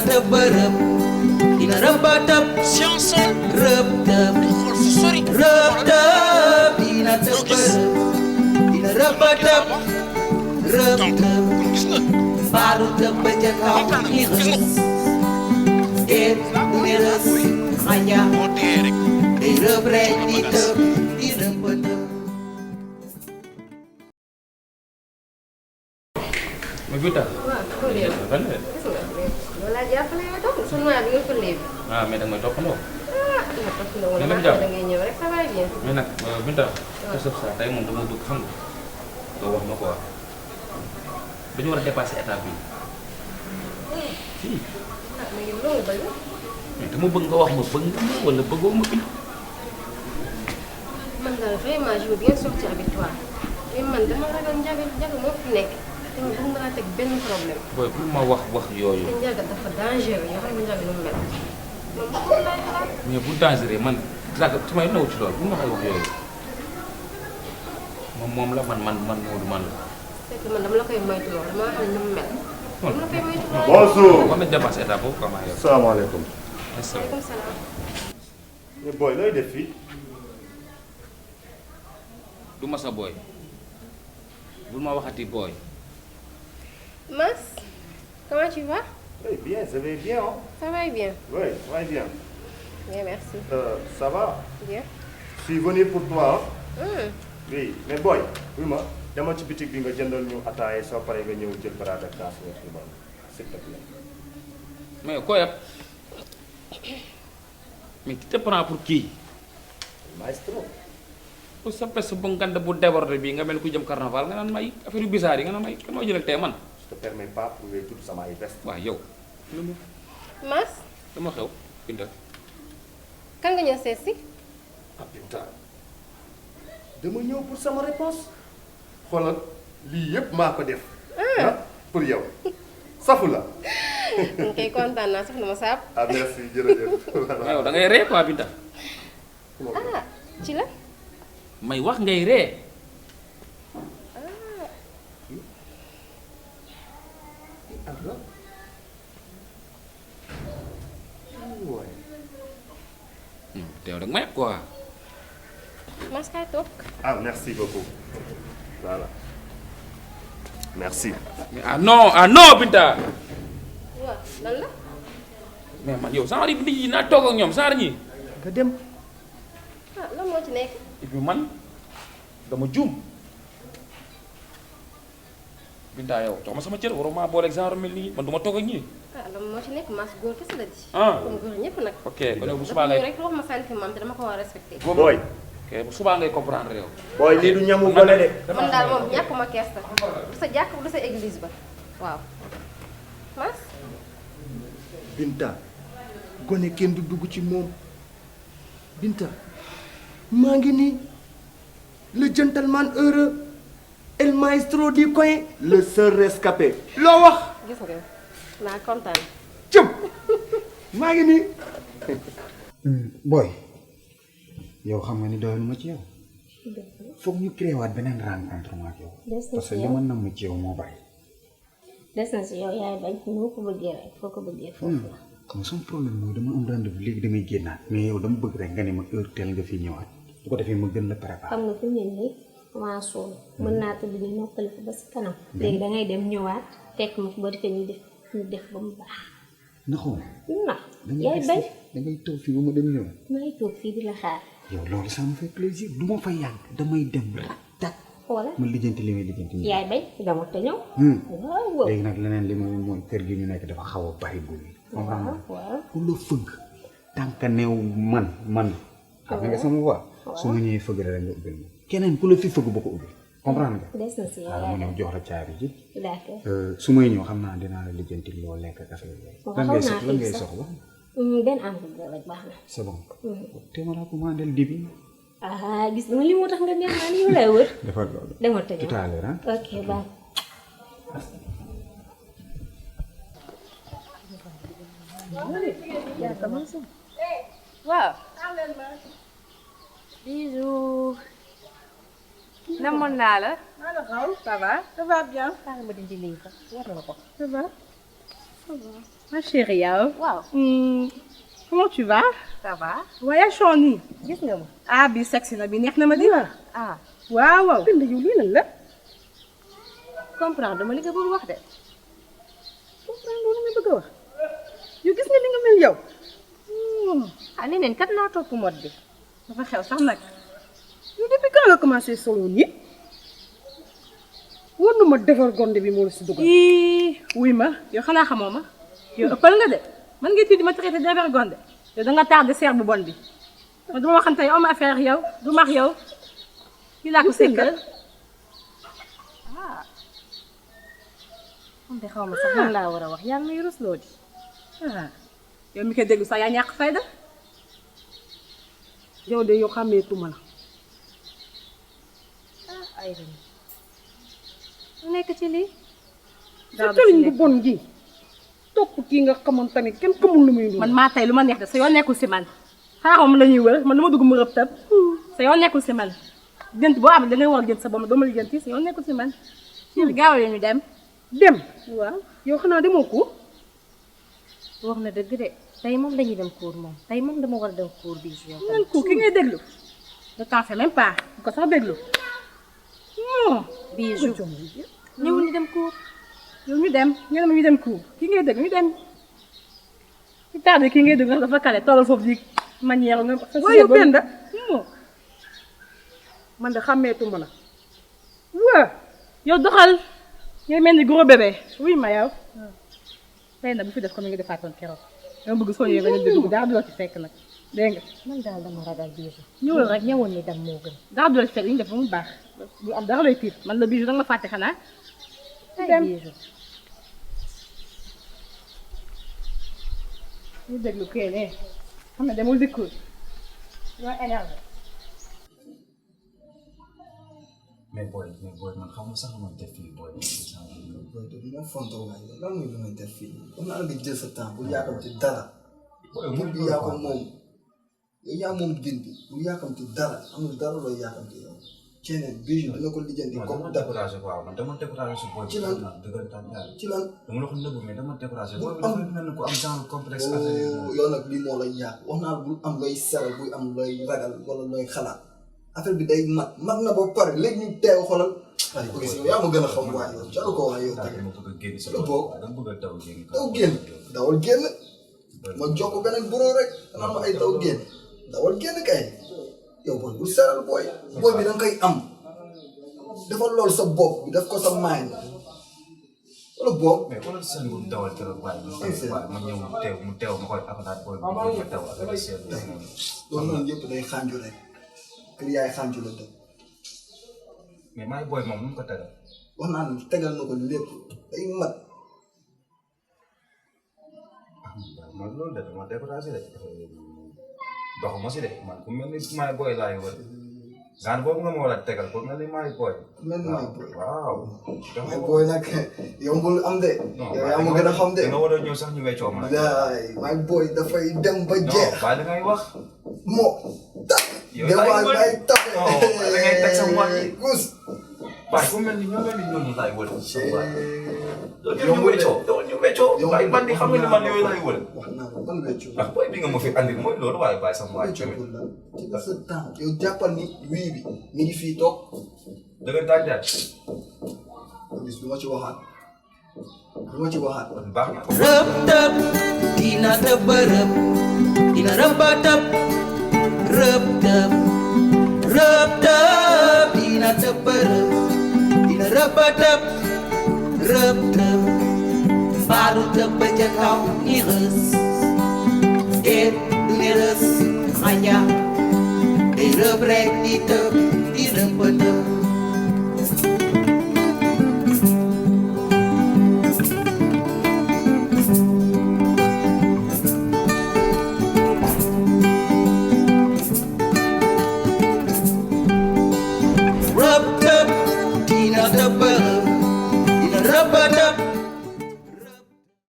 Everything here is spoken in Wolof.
tëbërëb dina rëbëtëb science rëbtëb sori rëbtëb dina tëbërëb dina rëbëtëb rëbtëb gis nga mbaalu tëb ba ca kaw ni rës déet du ne rës xaña moo dee rek day rëb rek di tëb di rëbëtëb. Mais Binta. waaw koo léegi Kan la? gis nga loolu laa jàppale yow tam sunu waa bi nga ko léegi. Ah, mais danga may toppandoo. ah nga topp na wala Nga dem maa jàpp. da ngay ñëw rek ça va bien. Mais nag Binta. Sa sa tey moom dama bëgg xam nga. Nga wax ma quoi. Dañu war a dépasser étape bi. Si. ah mais yow loo nga bëgg. Mais dama bëgg nga wax ma bëgg nga ma wala bëggoo ma Binta. man daal vraiment je veux bien sortir avec toi mais man dama ragal njaga moo fi nekk te ma bëgg naa teg benn problème Boy pour ma wax yooyu. te njaga dafa dangereux yoo xam ne njaga lu mu mel man moom laay xalaat. Mais bu dangereux man sax su may naw ci loolu bu ma koy wax yooyu. Moom la man Modou man la. c'est que man dama la koy moytu lool damaa xam ne ni mu mel. dama la koy moytu lool. Bonjour. War nañ dépasser étape boobu comment yow. Salaamaaleykum. waaleykum salaam. mais booy looy def fii. Du ma sa booy. Bul ma waxati booy. Mas comment tu vas. Oui, bien, je vais bien. Hein? ça va bien. Oui, ça va bien. bien merci. Ça va. bien. Je suis venu pour toi. Hein? Hum. Oui, mais booy. oui ma dama ci bitig bi nga jëndal ñu ataaye soo paree nga ñëw jël baraada kaas nga xibaar s'il te plaît. Mais koo yab. Mais tu te prends pour qui? Maestro. Pour sa peste bu ngand bu débordé bi nga mel ku jëm carnaval nga naan may affaire yu bizarre yi nga naan may kan moo jëlal tey man. Je te permets pas pour les toutes sama ay veste. Waaw yow. Mas Dama xew Binta. kan nga ñëw seet si. Ah putain. dama ñëw pour sama réponse. xoolal lii yëpp maa ko def. ah pour yow. safu la. ñu koy kontaan naa sax na ma saab. ah merci jërëjëf. Mais yow da ngay ree quoi Binta. ah ci la. May wax ngay ree. Te yow da nga may quoi. Mas kaay toog. Ah, merci beaucoup. Voilà. Merci. Mais ah non Binta. waaw lan la. Mais man yow genre nit yi naa toog ak ñoom genre ñi. nga dem. ah lan moo ci nekk. Et puis man dama juum. Binta yow jox ma sama cër waruma boole genre mel nii man du ma toog ak ñii. ah lan moo ci nekk Mas góor kese la di. Ah. comme góor ñëpp nag. Ok kon yow bu dafa subaa ñëw ngay. rek wax ma sentiment te dama ko war a respecté. Booy. Ok bu subaa ngay comprendre yow. Booy lii du ñamu gone de. man daal moom ñàkkuma kersa du sa jàkk du sa église ba waaw. Mas. Binta. gone kenn du dugg ci moom. Binta. maa ngi nii. le gentleman heureux. el maestro du coin. le seul rescapé. loo wax. gis nga naa kontaan. cëm. maa ngi nii. booy yow xam nga ni doyul ma ci yow foog ñu créé waat beneen rencontre ma ak yow parce que li ma namm ci yow moo bari. des na si yow yaay bañ noo ko bëggee rek foo ko bëggee foofu la. comme son problème mooy dama am rendez-vous léegi damay génnaat mais yow dama bëgg rek nga ne ma heure teel nga fi ñëwaat bu ko defee ma gën la préparer. xam nga fi mu ne nii maa suul mën naa tëdd di noppali ko ba si kanam. léegi dangay dem ñëwaat fekk ma fi ba defee ñu def ba mu baax. naxoo ndax yaay bañ da ngay toog fii ba ma dem ñëwaat. may toog fii di la xaar. yow loolu ça me fait plaisir du ma fa yàgg damay dem tak xoola ma lijjanti li may lijjanti. yaay bañ dama te ñëw. waaw léegi nag leneen li mooy kër gi ñu nekk dafa xaw a bari bu ñu. waaw ku la fëgg tànka neew man xam nga sama voix su ma ñëwee fëgg rek nga ubbil ma keneen ku la fi fëgg ba ko ubbil comprendre nga. des na si yow waaw ma ñëw jox la caabi ji. d'accord su may ñëw xam naa dinaa la lijjanti loo lekk ak affaire yooyu. lan ngay soxla. benn hamburger rek baax na. c'est bon. te ma la commandé dibi. ah gis nga li moo tax nga neex naa ni yow lay wër. defal loolu. demal te ñëw tout à l'heure ok baax. waaw. bisous. namoon naa la. ça va. ça va bien. xaaral ma dindi lii sax war na ko. ça va. Ma chérie yow. waaw. Comment tu vas? ça va. waaye Choni. gis nga ma. ah bi sexy na bi neex na ma di. ah waaw waaw. bind yow lii lan la. comprendre dama li nga bëgg wax de. comprendre loolu nga bëgg a wax. yow gis nga li nga mel yow. ah neneen kat naa topp mode bi. dafa xew sax nag. yow depuis quand nga commencé solo nii. war na ma defar gonde bi moo la si dugal. wuy ma yow xanaa xamoo ma. yow ëppal nga de. man nga di ma traité defar gonde. yow da nga tardé seer bu bon bi. man duma waxante yow ma affaire yow du max yow. kii laa ko sekkal. ah. man de xaw ma sax lan laa war a wax yaa ngi may rusloo di. yow mi koy déglu sax yaa ñàkk fayda. yow de yow xàmmee tuma la. ay ren. lu nekk ci lii. sa cëriñ bu bon gi. topp kii nga xamante ne kenn xamul lu muy dund. man maa tey lu ma neex de sa yoo nekkul si man. xaaral ma la ñuy wër man lu ma dugg mu rëb tab. sa yoo nekkul si man. jënt boo am da ngay war a jënt sa bopp doo ma jënt sa yoo nekkul si man. ci gaaw la ñu dem. dem. waaw yow xanaa demoo ko. wax na dëgg de tey moom dañuy dem cours moom tey moom dama war a dem cours bi yow. nan ko ki ngay déglu. ne t'en fais même pas bu ko sax déglu. Bijou ñëwul ñu dem cours. yow ñu dem ñu ne ñu dem cours ki ngay dégg ñu dem. ci tardé ki ngay dégg ndax dafa kale tollal foofu di manière nga. waaye yow benn da. man de xàmmeetuma la. waa yow doxal. ngay mel ni gros bébé. oui ma yow. tey nag bu fi def comme ni nga defaatoon keroog. dama bëgg soo ñëwee nga ne dugg daal du la ci fekk nag dégg nga. man daal dama ragal Bijou. ñëwal rek ñëwoon ni dem moo gën. daal du la ci fekk li ñu def ba mu baax. bu am dara lay tiit man la Bijou danga ma fàtte xanaa. ay Bijou. ñu déglu kii ne xam ne demul dikkul ñoo énervé. mais booy man xam nga sax ma def fii booy. booy de dina fontoo waaye lan mooy lu may def fii wax naa la nga jël sa temps bu yàkkamti dara. bul bi yaa ko moom yow yaa moom bin bi bu yàkkamti dara amul dara looy yàkkamti yow. Ceeneen Bijou dina ko lijjanti comme découragé waaw man dama découragé su booy. ci lan ci lan. dama la ko nëbb mais dama découragé. bu booy am bi dafa mel ni ku am genre complexe affaire yooyu. yow nag lii moo lay yàq wax naa la bul am looy seral buy am looy ragal wala looy xalaat affaire bi day mat na ba pare léegi ñu teew xoolal. waaye aussi yow yaa ma gën a xam waaye yow jaru ko waaye yow tamit. dama bëgg a génn sa bopp dama bëgg a daw génn. daw génn dawal génn ma jox ko beneen bureau rek danaa ma ay daw génn dawal génn kay yow booy bul seral booy bi da nga koy am dafa lool sa bopp bi daf ko sa maay wala bopp. mais xoolal seen bu dawal keroog waaye ma ñëw mu teew ma koy apataat booy bi ma daw ak seen loolu noonu yëpp day xànju rek kër yaay xànju la dëkk. mais maay booy moom nu mu ko tegal. wax naa ne tegal na ko lépp day mat. man loolu de dama découragé de doxuma si de man ku mel ni maay booy laay wër genre boobu nga ma war a tegal ku mel ni maay booy. mel ni maay booy waaw. maay booy nag yombul am de. yow yaa ma gën a xam de. da nga war a ñëw sax ñu weccoo ma. maay booy dafay dem ba jeex. non da ngay wax. moo tax. yow laay tax. da ngay teg sa mois yi. gus. waaye ku mel ni ñooñu laay wër. yow ñu weccoo. waaye man di xam nga ni man yooyu laay wër. wax naa ko ban weccoo. ndax booy bi nga ma fi andil mooy loolu waaye bàyyi sa mois weccoo pour la ci la sa temps yow jàppal ni wii bi mi ngi fii toog. da nga tàggat. gis du ma ci waxaat. baax na. rëb tëb dina tëb ba rëb dina rëb ba tëb rëb tëb dina tëb ba rëb dina rëb ba tëb rëb tëb mbaalu tëb ba ca kaw ni rës déet du ne rës xanja day rëb rek di tëb di rëb ba tëb